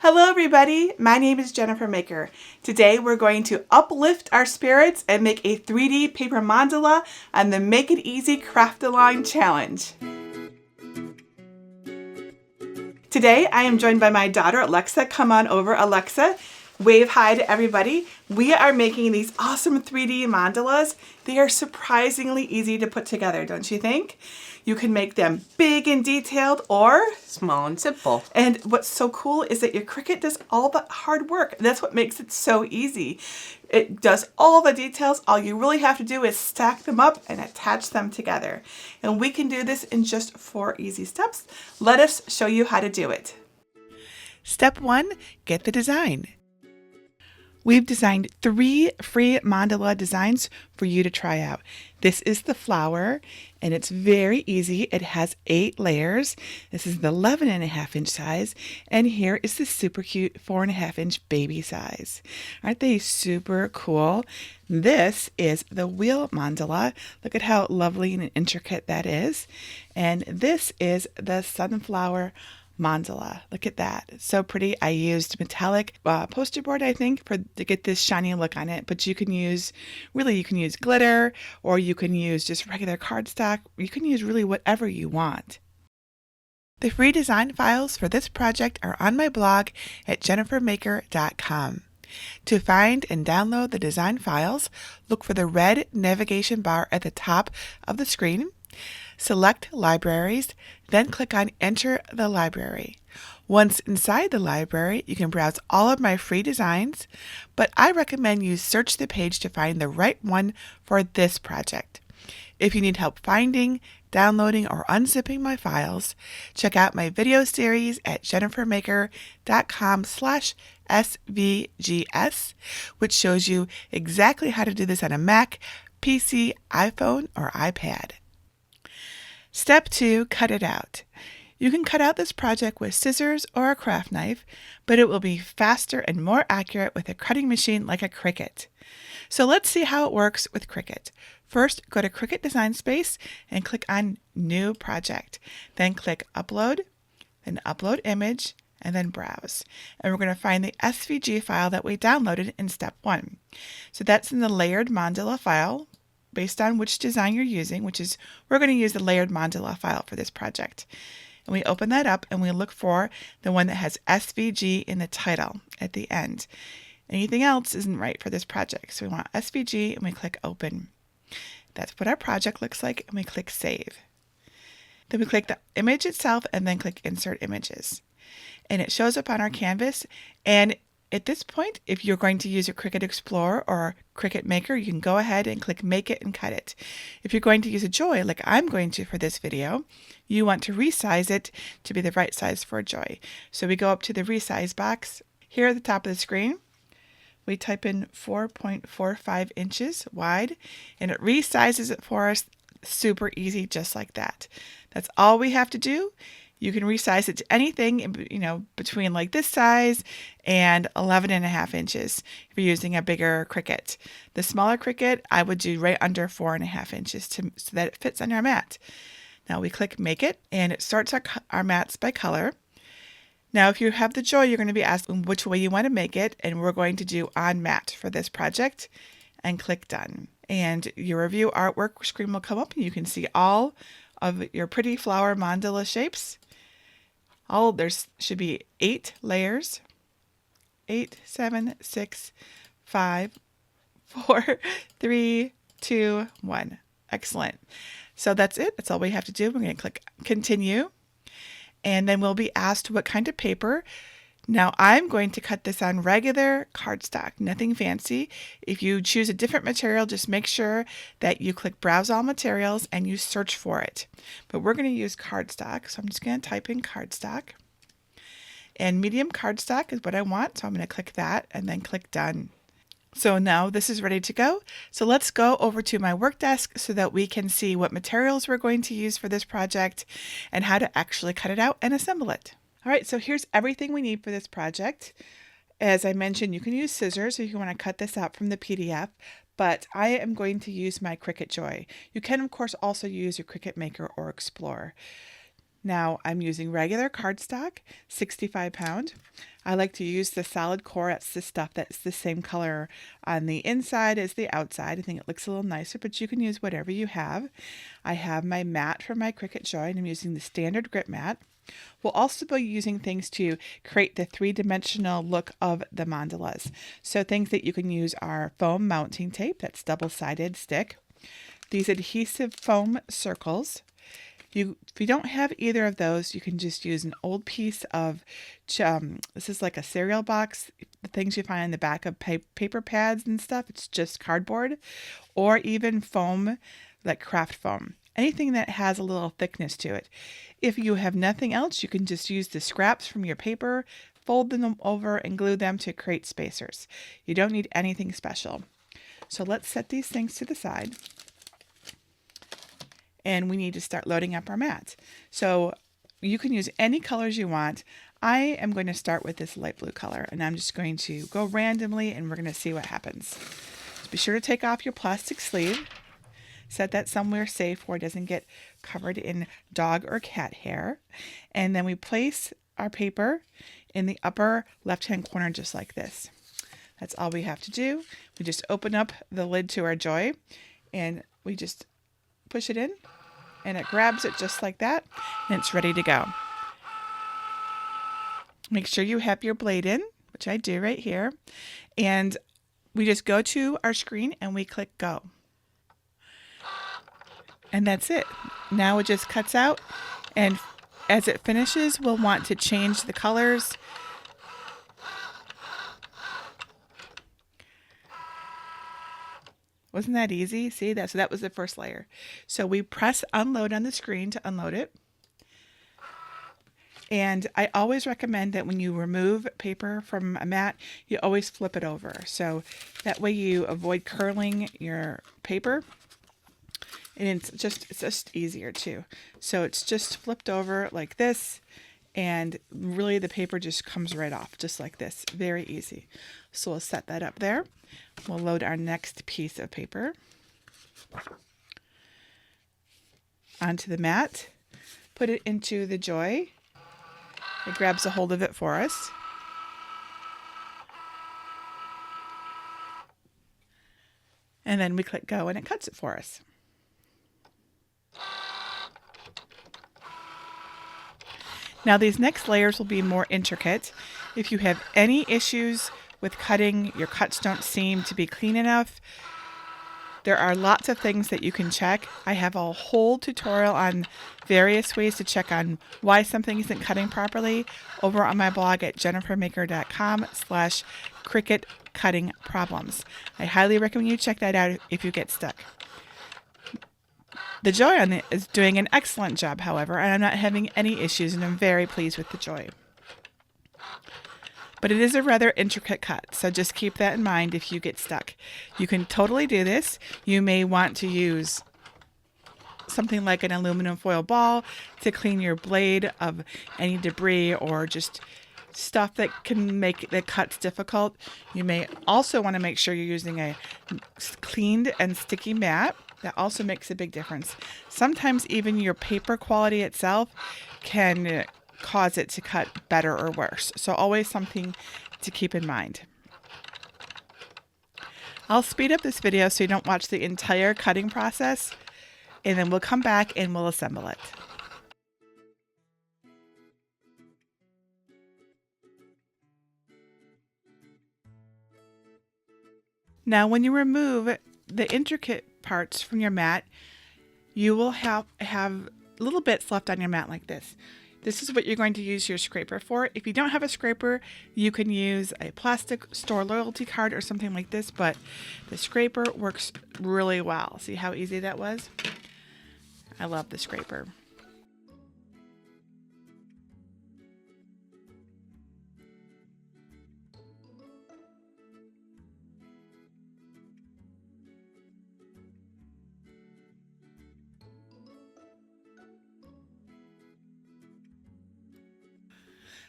Hello everybody, my name is Jennifer Maker. Today we're going to uplift our spirits and make a 3D paper mandala on the Make It Easy Craft-A-Line Challenge. Today I am joined by my daughter Alexa. Come on over, Alexa. Wave hi to everybody. We are making these awesome 3D mandalas. They are surprisingly easy to put together, don't you think? You can make them big and detailed or small and simple. And what's so cool is that your Cricut does all the hard work. That's what makes it so easy. It does all the details. All you really have to do is stack them up and attach them together. And we can do this in just 4 easy steps. Let us show you how to do it. Step 1, get the design. We've designed 3 free mandala designs for you to try out. This is the flower, and it's very easy. It has 8 layers. This is the 11.5-inch size, and here is the super cute 4.5-inch baby size. Aren't they super cool? This is the wheel mandala. Look at how lovely and intricate that is. And this is the sunflower mandala. Look at that. It's so pretty. I used metallic poster board, I think, to get this shiny look on it. But you can use glitter, or you can use just regular cardstock. You can use really whatever you want. The free design files for this project are on my blog at jennifermaker.com. To find and download the design files, look for the red navigation bar at the top of the screen. Select Libraries, then click on Enter the Library. Once inside the library, you can browse all of my free designs, but I recommend you search the page to find the right one for this project. If you need help finding, downloading, or unzipping my files, check out my video series at jennifermaker.com/svgs, which shows you exactly how to do this on a Mac, PC, iPhone, or iPad. Step 2, cut it out. You can cut out this project with scissors or a craft knife, but it will be faster and more accurate with a cutting machine like a Cricut. So let's see how it works with Cricut. First, go to Cricut Design Space and click on New Project. Then click Upload, then Upload Image, and then Browse. And we're going to find the SVG file that we downloaded in Step 1. So that's in the layered mandala file, based on which design you're using, which is, we're going to use the layered mandala file for this project. And we open that up and we look for the one that has SVG in the title at the end. Anything else isn't right for this project. So we want SVG and we click Open. That's what our project looks like, and we click Save. Then we click the image itself and then click Insert Images. And it shows up on our canvas, and at this point, if you're going to use a Cricut Explorer or Cricut Maker, you can go ahead and click Make It and cut it. If you're going to use a Joy, like I'm going to for this video, you want to resize it to be the right size for a Joy. So we go up to the resize box. Here at the top of the screen, we type in 4.45 inches wide, and it resizes it for us. Super easy, just like that. That's all we have to do. You can resize it to anything, between like this size and 11.5 inches if you're using a bigger Cricut. The smaller Cricut, I would do right under 4.5 inches so that it fits on our mat. Now we click Make It, and it sorts our mats by color. Now, if you have the Joy, you're going to be asked which way you want to make it, and we're going to do On Mat for this project, and click Done. And your review artwork screen will come up, and you can see all of your pretty flower mandala shapes. There should be 8 layers. 8, 7, 6, 5, 4, 3, 2, 1. Excellent. So that's it. That's all we have to do. We're going to click Continue. And then we'll be asked what kind of paper. Now I'm going to cut this on regular cardstock, nothing fancy. If you choose a different material, just make sure that you click Browse All Materials and you search for it. But we're going to use cardstock, so I'm just going to type in cardstock. And medium cardstock is what I want, so I'm going to click that and then click Done. So now this is ready to go. So let's go over to my work desk so that we can see what materials we're going to use for this project and how to actually cut it out and assemble it. All right, so here's everything we need for this project. As I mentioned, you can use scissors if you want to cut this out from the PDF, but I am going to use my Cricut Joy. You can, of course, also use your Cricut Maker or Explorer. Now I'm using regular cardstock, 65 pound. I like to use the solid core. That's the stuff that's the same color on the inside as the outside. I think it looks a little nicer, but you can use whatever you have. I have my mat from my Cricut Joy, and I'm using the StandardGrip mat. We'll also be using things to create the three-dimensional look of the mandalas. So things that you can use are foam mounting tape, that's double-sided stick, these adhesive foam circles. If you don't have either of those, you can just use an old piece of, this is like a cereal box, the things you find in the back of paper pads and stuff. It's just cardboard, or even foam, like Kraft foam. Anything that has a little thickness to it. If you have nothing else, you can just use the scraps from your paper, fold them over, and glue them to create spacers. You don't need anything special. So let's set these things to the side. And we need to start loading up our mat. So you can use any colors you want. I am going to start with this light blue color, and I'm just going to go randomly, and we're going to see what happens. So be sure to take off your plastic sleeve. Set that somewhere safe where it doesn't get covered in dog or cat hair. And then we place our paper in the upper left-hand corner just like this. That's all we have to do. We just open up the lid to our Joy, and we just push it in, and it grabs it just like that, and it's ready to go. Make sure you have your blade in, which I do right here, and we just go to our screen and we click go. And that's it. Now it just cuts out, and as it finishes, we'll want to change the colors. Wasn't that easy? See, so that was the first layer. So we press unload on the screen to unload it. And I always recommend that when you remove paper from a mat, you always flip it over. So that way you avoid curling your paper. And it's just easier too. So it's just flipped over like this, and really the paper just comes right off just like this. Very easy. So we'll set that up there. We'll load our next piece of paper onto the mat, put it into the Joy. It grabs a hold of it for us. And then we click go, and it cuts it for us. Now these next layers will be more intricate. If you have any issues with cutting, your cuts don't seem to be clean enough, there are lots of things that you can check. I have a whole tutorial on various ways to check on why something isn't cutting properly over on my blog at jennifermaker.com/Cricut cutting problems. I highly recommend you check that out if you get stuck. The Joy on it is doing an excellent job, however, and I'm not having any issues, and I'm very pleased with the Joy. But it is a rather intricate cut, so just keep that in mind if you get stuck. You can totally do this. You may want to use something like an aluminum foil ball to clean your blade of any debris or just stuff that can make the cuts difficult. You may also want to make sure you're using a cleaned and sticky mat. That also makes a big difference. Sometimes even your paper quality itself can cause it to cut better or worse. So always something to keep in mind. I'll speed up this video so you don't watch the entire cutting process, and then we'll come back and we'll assemble it. Now when you remove the intricate parts from your mat, you will have little bits left on your mat like this. This is what you're going to use your scraper for. If you don't have a scraper, you can use a plastic store loyalty card or something like this, but the scraper works really well. See how easy that was? I love the scraper.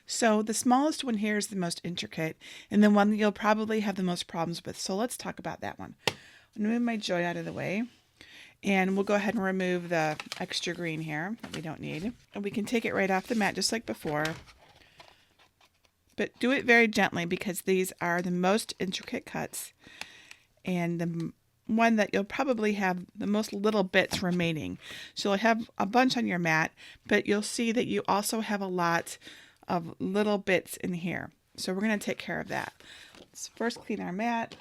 So the smallest one here is the most intricate, and the one that you'll probably have the most problems with. So let's talk about that one. I'm going to move my Joy out of the way. And we'll go ahead and remove the extra green here that we don't need. And we can take it right off the mat just like before. But do it very gently because these are the most intricate cuts and the one that you'll probably have the most little bits remaining. So you'll have a bunch on your mat, but you'll see that you also have a lot of little bits in here. So we're going to take care of that. Let's first clean our mat.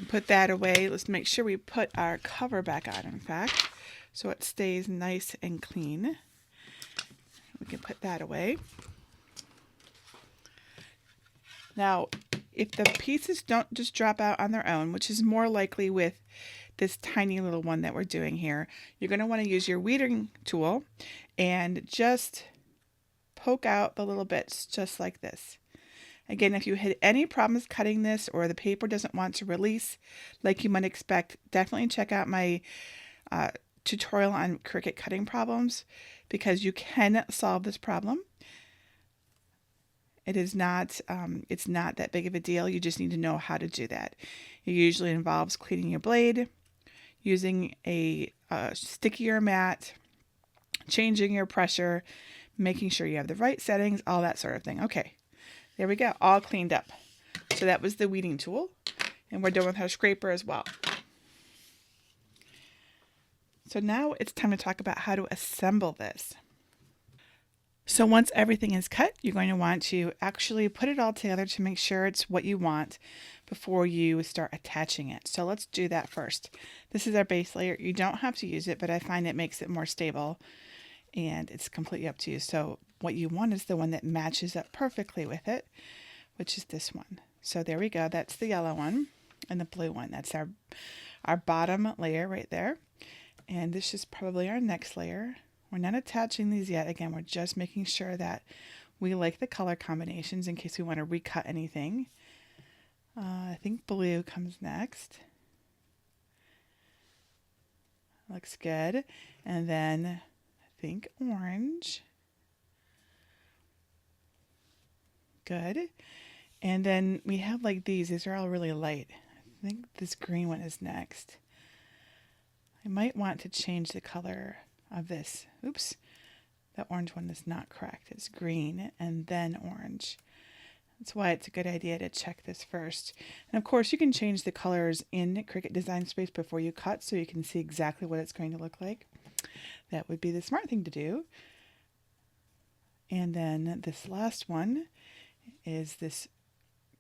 Put that away. Let's make sure we put our cover back on, in fact, so it stays nice and clean. We can put that away. Now, if the pieces don't just drop out on their own, which is more likely with this tiny little one that we're doing here, you're going to want to use your weeding tool and just poke out the little bits just like this. Again, if you had any problems cutting this or the paper doesn't want to release like you might expect, definitely check out my tutorial on Cricut cutting problems because you can solve this problem. It is not, it's not that big of a deal. You just need to know how to do that. It usually involves cleaning your blade, using a stickier mat, changing your pressure, making sure you have the right settings, all that sort of thing. Okay. There we go, all cleaned up. So that was the weeding tool. And we're done with our scraper as well. So now it's time to talk about how to assemble this. So once everything is cut, you're going to want to actually put it all together to make sure it's what you want before you start attaching it. So let's do that first. This is our base layer. You don't have to use it, but I find it makes it more stable. And it's completely up to you. So what you want is the one that matches up perfectly with it, which is this one. So there we go. That's the yellow one and the blue one. That's our bottom layer right there. And this is probably our next layer. We're not attaching these yet. Again, we're just making sure that we like the color combinations in case we want to recut anything. I think blue comes next. Looks good. And then think orange. Good. And then we have like these are all really light. I think this green one is next. I might want to change the color of this. Oops, that orange one is not correct. It's green and then orange. That's why it's a good idea to check this first. And of course you can change the colors in Cricut Design Space before you cut so you can see exactly what it's going to look like. That would be the smart thing to do. And then this last one is this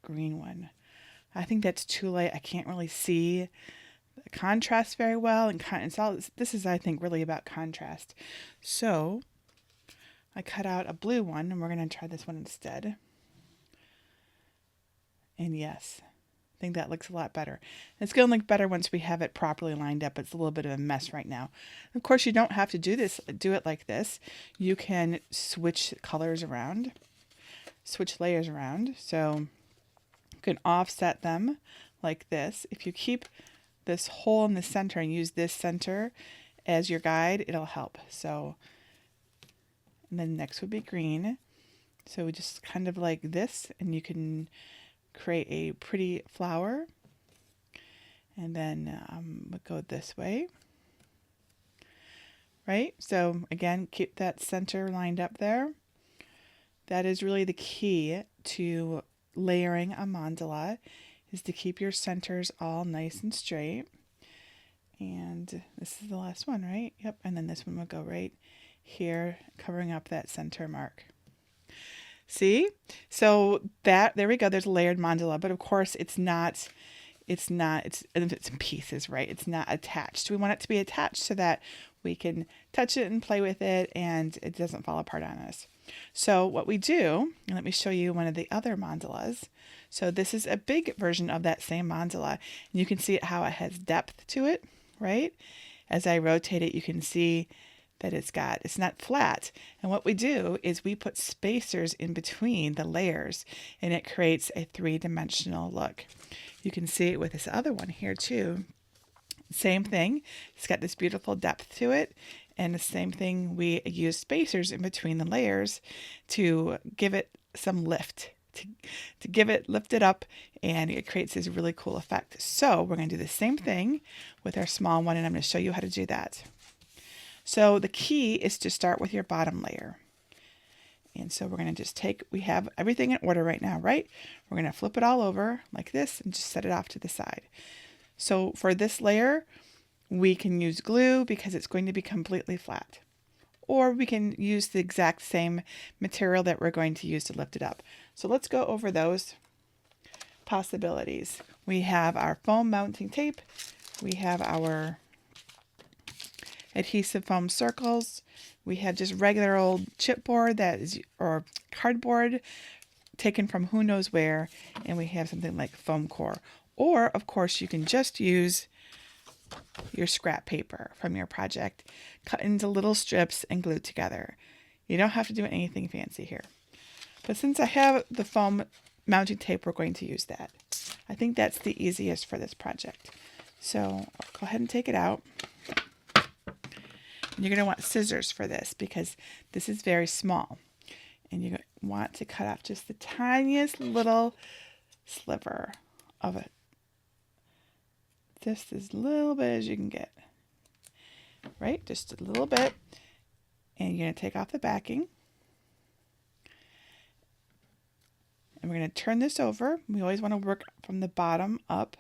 green one. I think that's too light. I can't really see the contrast very well. And this is, I think, really about contrast. So I cut out a blue one and we're going to try this one instead. And yes, I think that looks a lot better. It's going to look better once we have it properly lined up. It's a little bit of a mess right now. Of course, you don't have to do it like this. You can switch colors around, switch layers around. So you can offset them like this. If you keep this hole in the center and use this center as your guide, it'll help. So, and then next would be green. So we just kind of like this, and you can create a pretty flower. And then we'll go this way. Right? So again, keep that center lined up there. That is really the key to layering a mandala, is to keep your centers all nice and straight. And this is the last one, right? Yep. And then this one will go right here, covering up that center mark. See? So there we go. There's a layered mandala, but of course it's in pieces, right? It's not attached. We want it to be attached so that we can touch it and play with it and it doesn't fall apart on us. So what we do, and let me show you one of the other mandalas. So this is a big version of that same mandala. And you can see how it has depth to it, right? As I rotate it, you can see that it's not flat. And what we do is we put spacers in between the layers and it creates a three-dimensional look. You can see it with this other one here too. Same thing. It's got this beautiful depth to it. And the same thing, we use spacers in between the layers to give it some lift to give it, lift it up, and it creates this really cool effect. So we're going to do the same thing with our small one, and I'm going to show you how to do that. So the key is to start with your bottom layer. And so we're going to just we have everything in order right now, right? We're going to flip it all over like this and just set it off to the side. So for this layer, we can use glue because it's going to be completely flat. Or we can use the exact same material that we're going to use to lift it up. So let's go over those possibilities. We have our foam mounting tape. We have our adhesive foam circles. We have just regular old chipboard or cardboard taken from who knows where. And we have something like foam core. Or, of course, you can just use your scrap paper from your project, cut into little strips and glued together. You don't have to do anything fancy here. But since I have the foam mounting tape, we're going to use that. I think that's the easiest for this project. So I'll go ahead and take it out. And you're going to want scissors for this because this is very small. And you want to cut off just the tiniest little sliver of it. Just as little bit as you can get. Right? Just a little bit. And you're going to take off the backing. And we're going to turn this over. We always want to work from the bottom up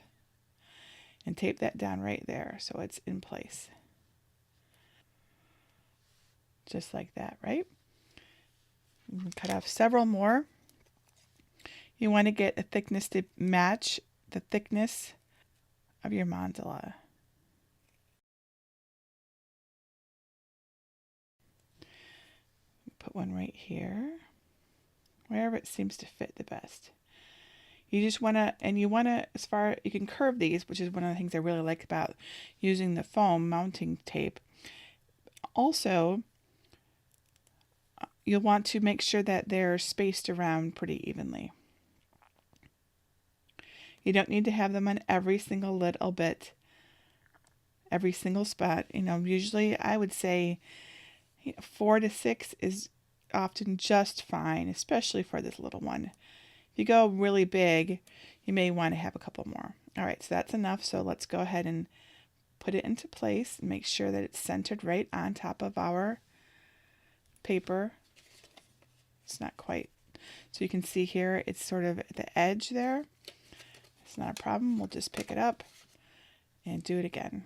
and tape that down right there so it's in place. Just like that, right? You can cut off several more. You want to get a thickness to match the thickness of your mandala. Put one right here, wherever it seems to fit the best. You just want to, you can curve these, which is one of the things I really like about using the foam mounting tape. Also, you'll want to make sure that they're spaced around pretty evenly. You don't need to have them on every single little bit, every single spot. Usually I would say 4 to 6 is often just fine, especially for this little one. If you go really big, you may want to have a couple more. All right, so that's enough. So let's go ahead and put it into place and make sure that it's centered right on top of our paper. It's not quite. So you can see here, it's sort of at the edge there. It's not a problem. We'll just pick it up and do it again.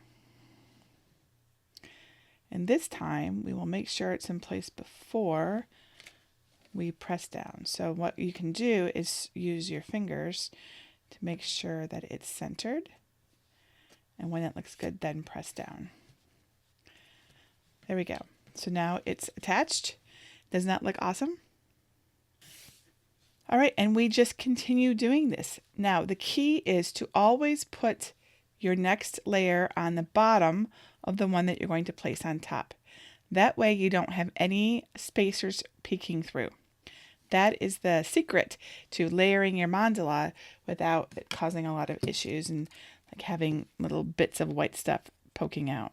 And this time, we will make sure it's in place before we press down. So what you can do is use your fingers to make sure that it's centered. And when it looks good, then press down. There we go. So now it's attached. Doesn't that look awesome? All right, and we just continue doing this. Now, the key is to always put your next layer on the bottom of the one that you're going to place on top. That way you don't have any spacers peeking through. That is the secret to layering your mandala without it causing a lot of issues and like having little bits of white stuff poking out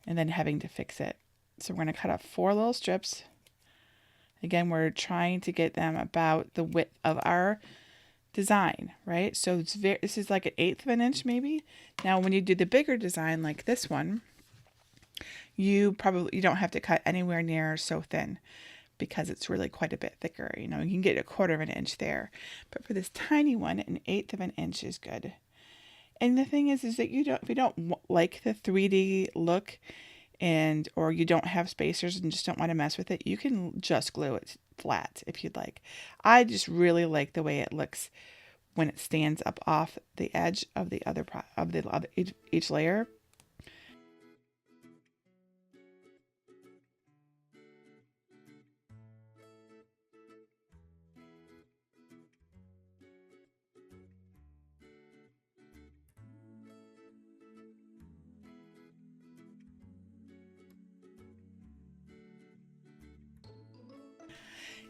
and then having to fix it. So we're going to cut off 4 little strips. Again, we're trying to get them about the width of our design, right? So this is like 1/8 of an inch maybe. Now, when you do the bigger design like this one, you don't have to cut anywhere near so thin because it's really quite a bit thicker. You can get 1/4 of an inch there. But for this tiny one, 1/8 of an inch is good. And the thing is that if you don't like the 3D look, or you don't have spacers and just don't want to mess with it, you can just glue it flat if you'd like. I just really like the way it looks when it stands up off the edge of the each layer.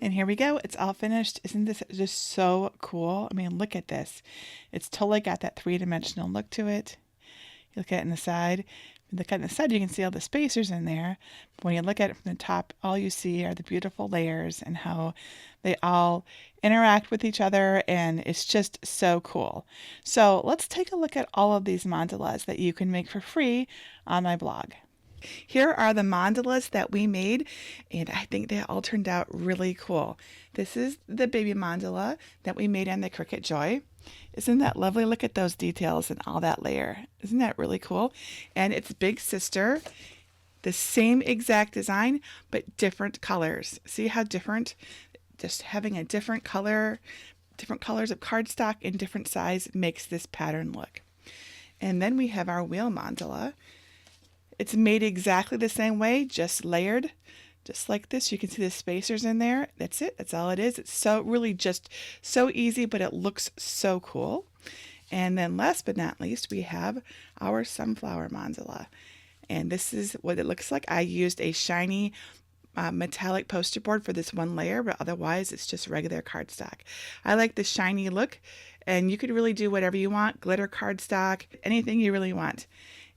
And here we go. It's all finished. Isn't this just so cool? I mean, look at this. It's totally got that 3-dimensional look to it. You look at it in the side. Look on the side, you can see all the spacers in there. But when you look at it from the top, all you see are the beautiful layers and how they all interact with each other, and it's just so cool. So let's take a look at all of these mandalas that you can make for free on my blog. Here are the mandalas that we made, and I think they all turned out really cool. This is the baby mandala that we made on the Cricut Joy. Isn't that lovely? Look at those details and all that layer. Isn't that really cool? And its big sister, the same exact design, but different colors. See how different? Just having a different color, different colors of cardstock in different size makes this pattern look. And then we have our wheel mandala. It's made exactly the same way, just layered, just like this. You can see the spacers in there. That's it. That's all it is. It's so really just so easy, but it looks so cool. And then last but not least, we have our sunflower mandala. And this is what it looks like. I used a shiny metallic poster board for this one layer, but otherwise it's just regular cardstock. I like the shiny look, and you could really do whatever you want, glitter cardstock, anything you really want.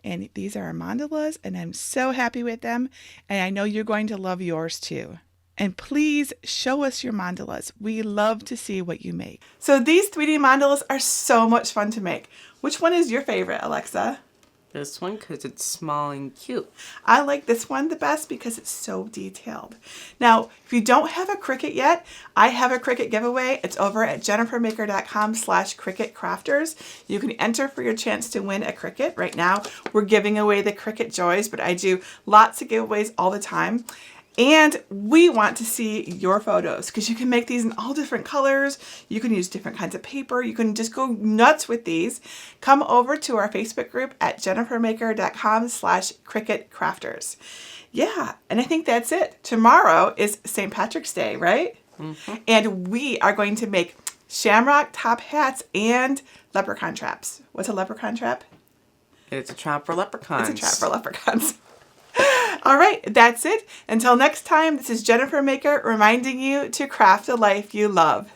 And these are our mandalas, and I'm so happy with them, and I know you're going to love yours too. And please show us your mandalas. We love to see what you make. So these 3D mandalas are so much fun to make. Which one is your favorite, Alexa? This one because it's small and cute. I like this one the best because it's so detailed. Now, if you don't have a Cricut yet, I have a Cricut giveaway. It's over at jennifermaker.com/CricutCrafters. You can enter for your chance to win a Cricut. Right now, we're giving away the Cricut Joys, but I do lots of giveaways all the time. And we want to see your photos because you can make these in all different colors. You can use different kinds of paper. You can just go nuts with these. Come over to our Facebook group at jennifermaker.com/CricutCrafters. Yeah, and I think that's it. Tomorrow is St. Patrick's Day, right? Mm-hmm. And we are going to make shamrock top hats and leprechaun traps. What's a leprechaun trap? It's a trap for leprechauns. It's a trap for leprechauns. All right, that's it. Until next time, this is Jennifer Maker reminding you to craft a life you love.